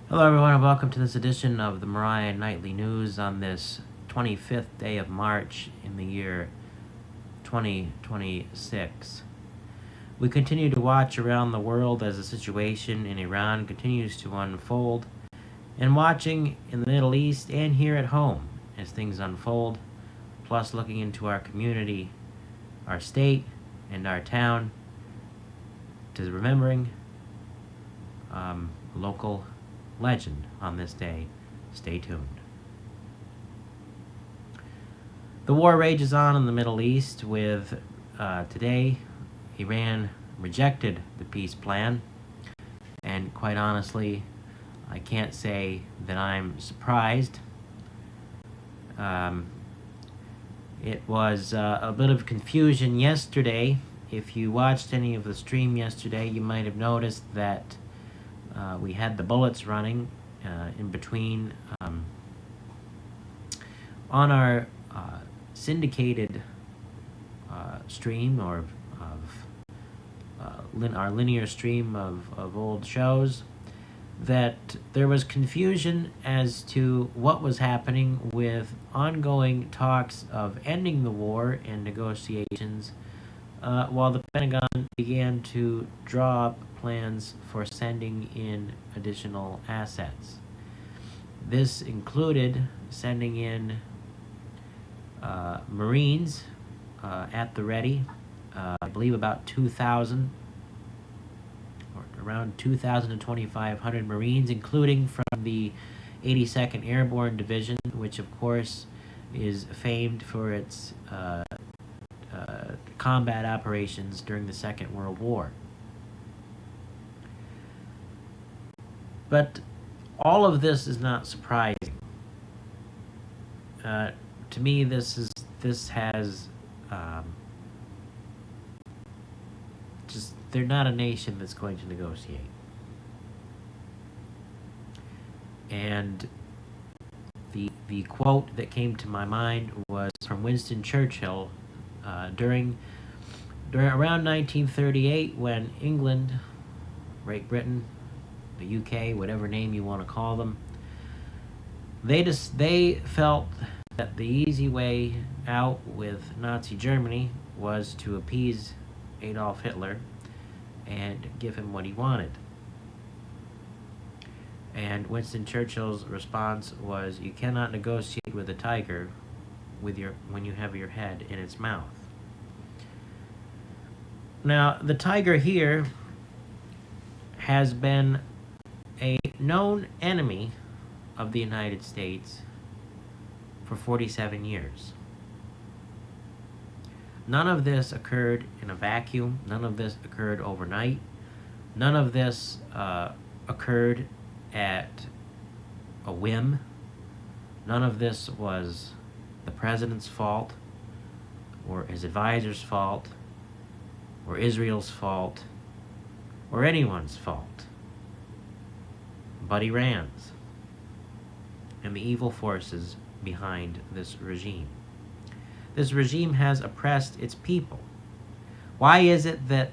Hello, everyone, and welcome to this edition of the Moriah Nightly News on this 25th day of March in the year 2026. We continue to watch around the world as the situation in Iran continues to unfold, and watching in the Middle East and here at home as things unfold, plus looking into our community, our state, and our town, to remembering local legend on this day. Stay tuned. The war rages on in the Middle East with today Iran rejected the peace plan, and quite honestly, I can't say that I'm surprised. It was a bit of confusion yesterday. If you watched any of the stream yesterday, you might have noticed that we had the bullets running in between on our syndicated stream or our linear stream of old shows, that there was confusion as to what was happening with ongoing talks of ending the war and negotiations, while the Pentagon began to draw up plans for sending in additional assets. This included sending in Marines at the ready, I believe about 2,000, or around 2,000 to 2,500 Marines, including from the 82nd Airborne Division, which of course is famed for its combat operations during the Second World War. But all of this is not surprising. To me, this has just, they're not a nation that's going to negotiate. And the quote that came to my mind was from Winston Churchill during around 1938, when England, Great Britain, the UK, whatever name you want to call them, they felt that the easy way out with Nazi Germany was to appease Adolf Hitler and give him what he wanted. And Winston Churchill's response was, "You cannot negotiate with a tiger when you have your head in its mouth." Now, the tiger here has been a known enemy of the United States for 47 years. None of this occurred in a vacuum. None of this occurred overnight. None of this occurred at a whim. None of this was the president's fault, or his advisor's fault, or Israel's fault, or anyone's fault, but Iran's and the evil forces behind this regime. This regime has oppressed its people. Why is it that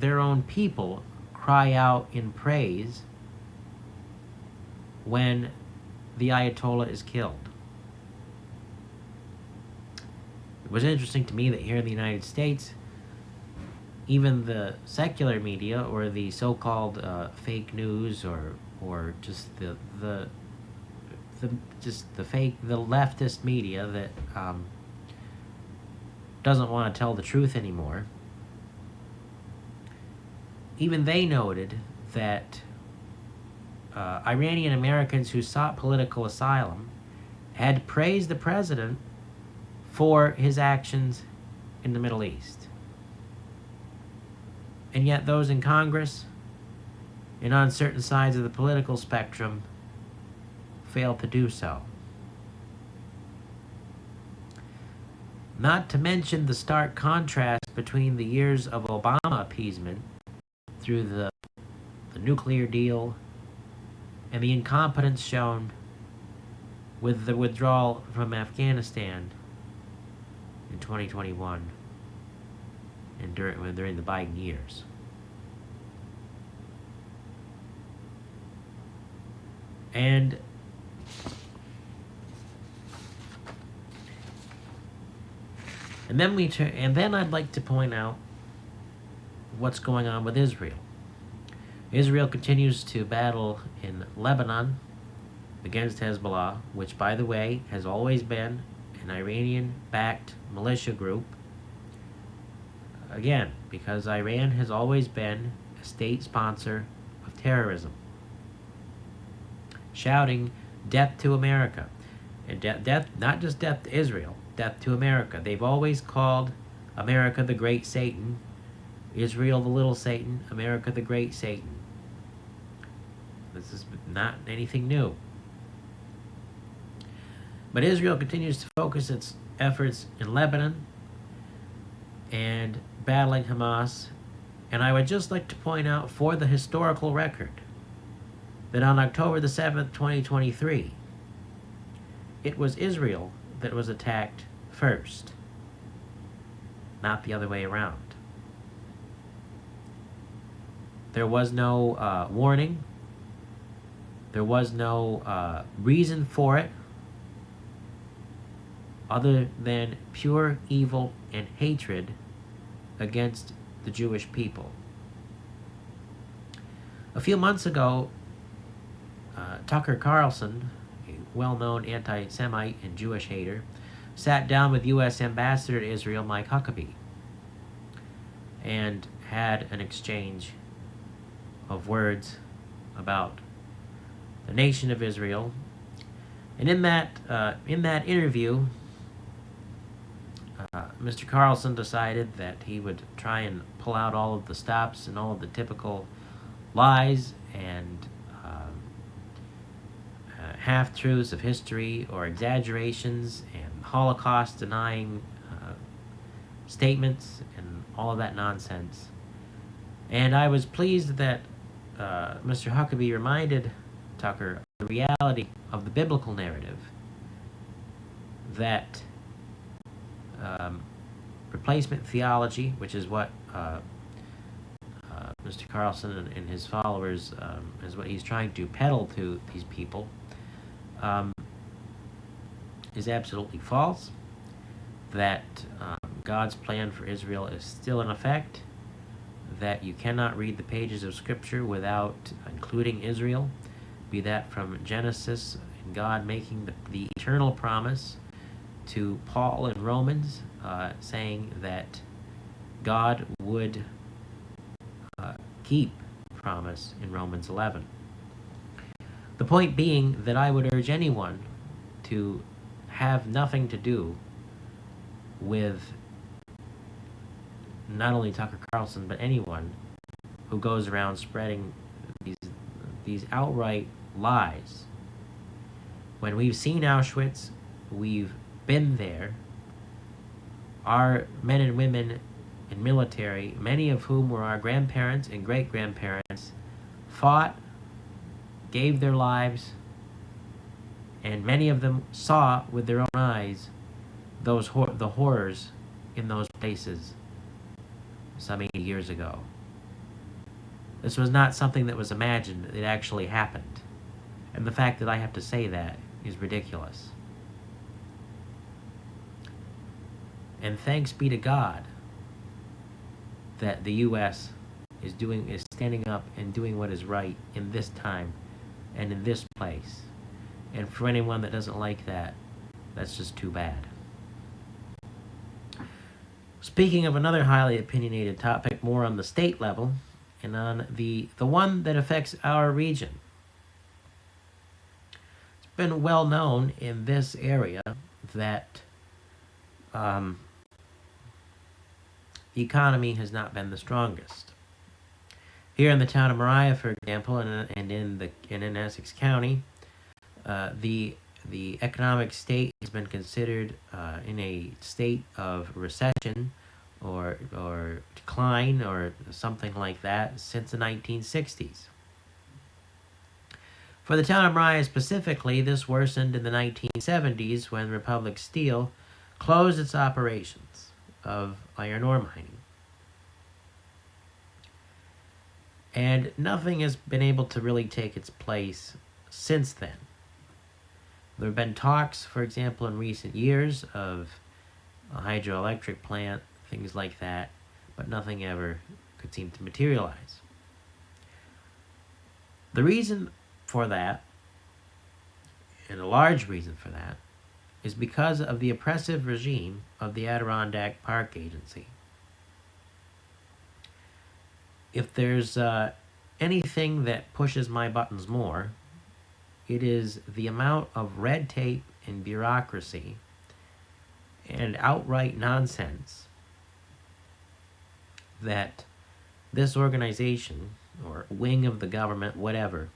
their own people cry out in praise when the Ayatollah is killed? It was interesting to me that here in the United States, even the secular media, or the so-called fake news, or just the leftist media that doesn't want to tell the truth anymore, even they noted that Iranian Americans who sought political asylum had praised the president for his actions in the Middle East. And yet those in Congress and on certain sides of the political spectrum failed to do so. Not to mention the stark contrast between the years of Obama appeasement through the nuclear deal and the incompetence shown with the withdrawal from Afghanistan in 2021 and during the Biden years. And then I'd like to point out what's going on with Israel. Israel continues to battle in Lebanon against Hezbollah, which, by the way, has always been an Iranian-backed militia group. Again, because Iran has always been a state sponsor of terrorism, shouting death to America. And death, not just death to Israel, death to America. They've always called America the great Satan, Israel the little Satan, America the great Satan. This is not anything new. But Israel continues to focus its efforts in Lebanon and battling Hamas. And I would just like to point out, for the historical record, that on October the 7th, 2023, it was Israel that was attacked first, not the other way around. There was no warning. There was no reason for it other than pure evil and hatred against the Jewish people. A few months ago, Tucker Carlson, a well-known anti-Semite and Jewish hater, sat down with U.S. Ambassador to Israel Mike Huckabee and had an exchange of words about the nation of Israel. And in that interview, Mr. Carlson decided that he would try and pull out all of the stops and all of the typical lies and half-truths of history or exaggerations and Holocaust-denying statements and all of that nonsense. And I was pleased that Mr. Huckabee reminded Tucker of the reality of the biblical narrative, that replacement theology, which is what Mr. Carlson and his followers is what he's trying to peddle to these people, is absolutely false, that God's plan for Israel is still in effect, that you cannot read the pages of Scripture without including Israel, be that from Genesis and God making the eternal promise to Paul in Romans, saying that God would keep promise in Romans 11. The point being that I would urge anyone to have nothing to do with not only Tucker Carlson, but anyone who goes around spreading these outright lies. When we've seen Auschwitz, we've been there. Our men and women in military, many of whom were our grandparents and great-grandparents, fought, gave their lives, and many of them saw with their own eyes the horrors in those places some 80 years ago. This was not something that was imagined. It actually happened. And the fact that I have to say that is ridiculous. And thanks be to God that the U.S. is standing up and doing what is right in this time and in this place. And for anyone that doesn't like that, that's just too bad. Speaking of another highly opinionated topic, more on the state level, and on the one that affects our region. It's been well known in this area that the economy has not been the strongest. Here in the town of Moriah, for example, and in Essex County, the economic state has been considered in a state of recession or decline or something like that since the 1960s. For the town of Moriah specifically, this worsened in the 1970s when Republic Steel closed its operations of iron ore mining. And nothing has been able to really take its place since then. There have been talks, for example, in recent years of a hydroelectric plant, things like that, but nothing ever could seem to materialize. The reason for that, and a large reason for that, is because of the oppressive regime of the Adirondack Park Agency. If there's anything that pushes my buttons more, it is the amount of red tape and bureaucracy and outright nonsense that this organization, or wing of the government, whatever,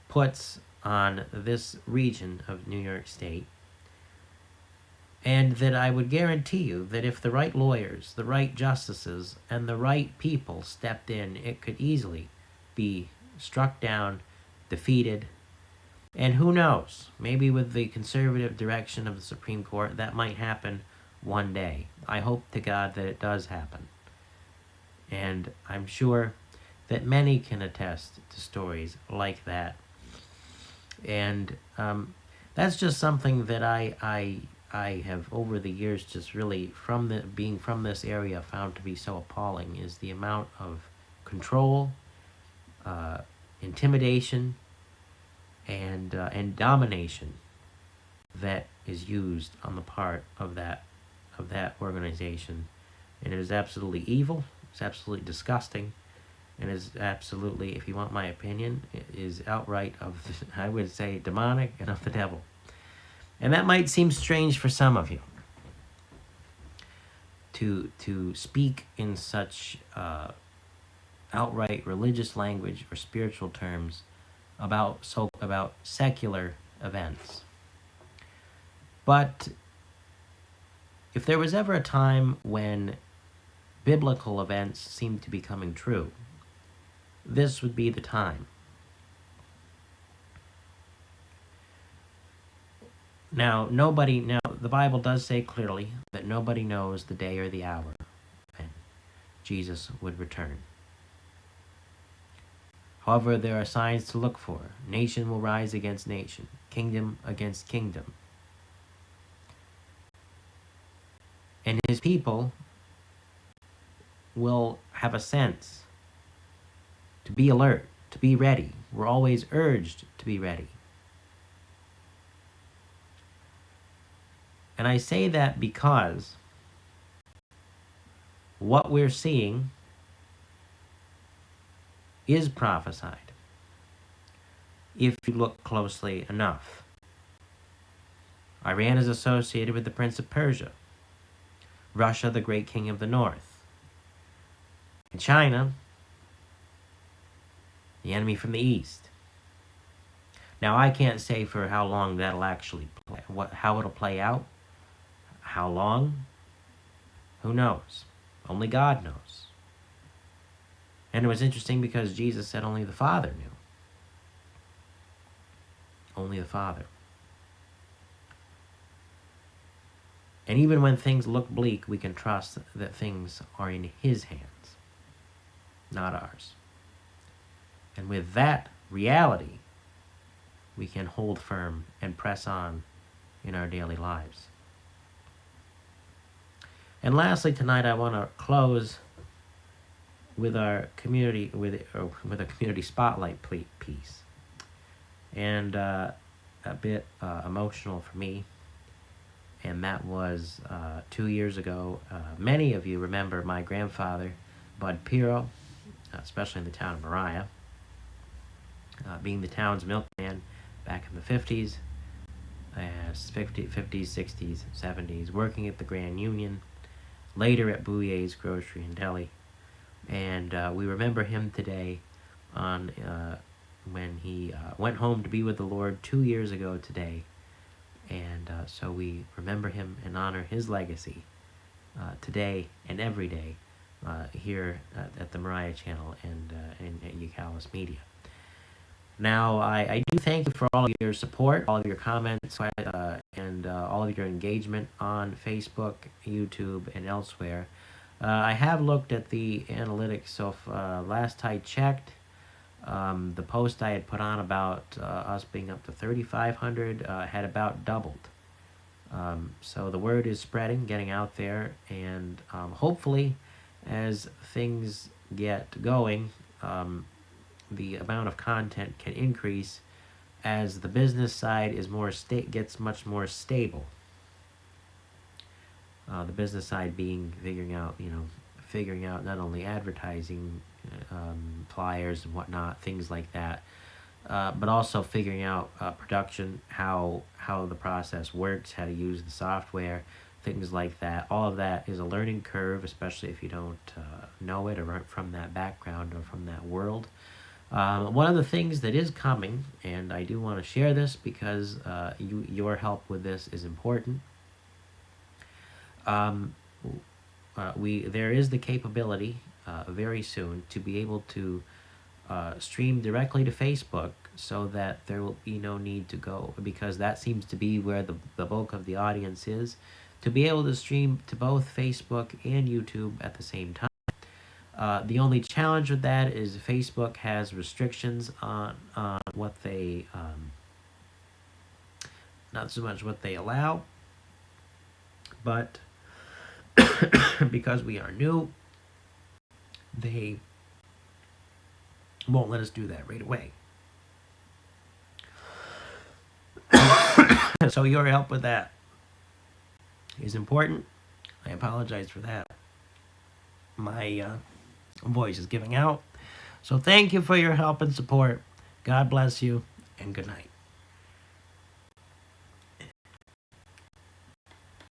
puts on this region of New York State. And that I would guarantee you that if the right lawyers, the right justices, and the right people stepped in, it could easily be struck down, defeated, and who knows, maybe with the conservative direction of the Supreme Court, that might happen one day. I hope to God that it does happen. And I'm sure that many can attest to stories like that. And that's just something that I have over the years just really, being from this area, found to be so appalling, is the amount of control, intimidation, and domination that is used on the part of that organization. And it is absolutely evil. It's absolutely disgusting, and is absolutely, if you want my opinion, is outright I would say, demonic and of the devil. And that might seem strange for some of you, to speak in such outright religious language or spiritual terms about secular events. But if there was ever a time when biblical events seemed to be coming true, this would be the time. Now, the Bible does say clearly that nobody knows the day or the hour when Jesus would return. However, there are signs to look for. Nation will rise against nation, kingdom against kingdom. And his people will have a sense to be alert, to be ready. We're always urged to be ready. And I say that because what we're seeing is prophesied, if you look closely enough. Iran is associated with the Prince of Persia, Russia, the great king of the north, and China, the enemy from the east. Now, I can't say for how long that'll actually play, how it'll play out. How long? Who knows? Only God knows. And it was interesting because Jesus said only the Father knew. Only the Father. And even when things look bleak, we can trust that things are in His hands, not ours. And with that reality, we can hold firm and press on in our daily lives. And lastly, tonight I want to close with our community with a community spotlight piece, and a bit emotional for me. And that was 2 years ago. Many of you remember my grandfather, Bud Pirro, especially in the town of Moriah, being the town's milkman back in the 50s, 60s, 70s, working at the Grand Union, later at Bouyer's Grocery and Deli. And we remember him today on when he went home to be with the Lord 2 years ago today. And so we remember him and honor his legacy today and every day here at the Moriah channel and at Eucalyptus Media. Now, I do thank you for all of your support, all of your comments, and all of your engagement on Facebook, YouTube, and elsewhere. I have looked at the analytics, so last I checked, The post I had put on about us being up to 3,500 had about doubled. So the word is spreading, getting out there, and hopefully, as things get going, the amount of content can increase as the business side is gets much more stable. The business side being figuring out not only advertising, flyers and whatnot, things like that, but also figuring out production, how the process works, how to use the software, things like that. All of that is a learning curve, especially if you don't know it or aren't from that background or from that world. One of the things that is coming, and I do want to share this because your help with this is important. Um, there is the capability very soon to be able to stream directly to Facebook, so that there will be no need to go, because that seems to be where the bulk of the audience is, to be able to stream to both Facebook and YouTube at the same time. The only challenge with that is Facebook has restrictions on what they, not so much what they allow, but because we are new, they won't let us do that right away. So your help with that is important. I apologize for that. My voice is giving out. So thank you for your help and support. God bless you, and good night.